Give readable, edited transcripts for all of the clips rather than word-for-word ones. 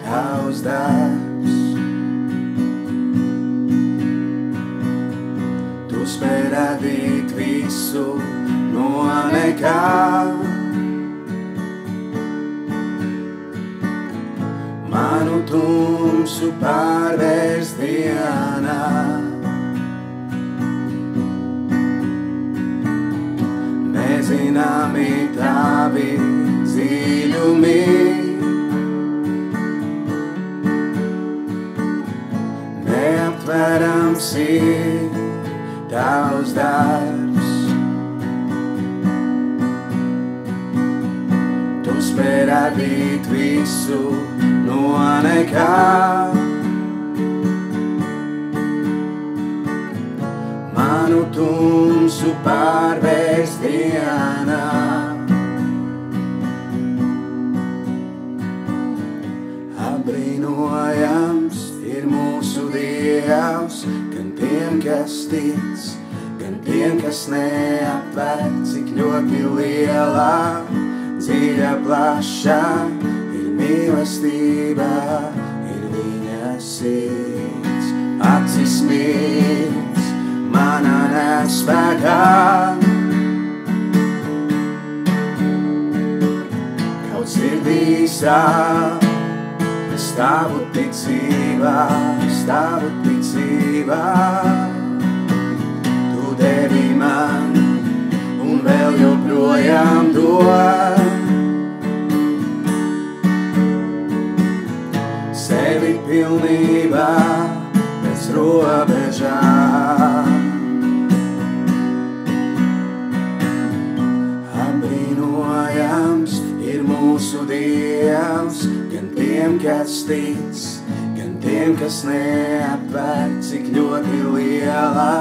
tavs darbs. Tu spēj radīt visu no nekā. Manu tumsu pārvērst dienā. Nezināmi tavi dziļumi, neaptverams ir tavs darbs. Tu spēj radīt visu no nekā. Manu tumsu pārvērst dienā. Apbrīnojams ir mūsu Dievs, gan tiem, kas tic, gan tiem, kas neaptver, cik ļoti lielā, dziļa, plaša ir mīlestība, ir viņa sirds. Acis mirds manā nespēkā, kaut sirdī sāp, stāvu ticībā, stāvu ticībā. Tu devi man un vēl joprojām dod sevi pilnībā, bez robežām. Apbrīnojams ir mūsu Dievs, gan tiem, kas tic, gan tiem, kas neaptver, cik ļoti lielā,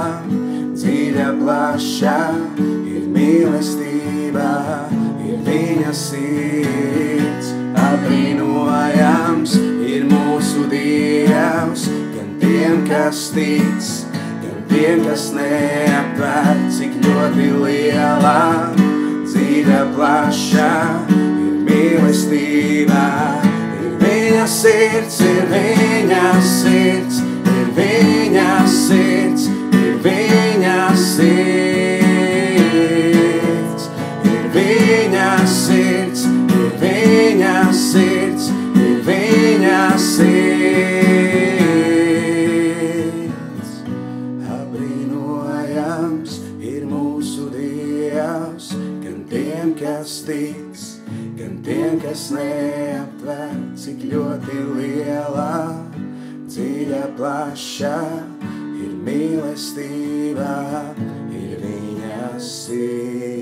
dziļa, plaša ir mīlestība, ir viņa sirds. Apbrīnojams ir mūsu Dievs, gan tiem, kas tic, gan tiem, kas neaptver, cik ļoti lielā, dziļa, plaša ir mīlestība. Ir viņa sirds, ir viņa sirds, ir viņa sirds, ir viņa sirds. Ir viņa sirds, ir viņa sirds, ir viņa sirds. Apbrīnojams ir mūsu Dievs, gan tiem, kas tic, gan tiem, kas neaptver, cik ļoti lielā, dziļa, plaša ir mīlestība, ir viņa sirds.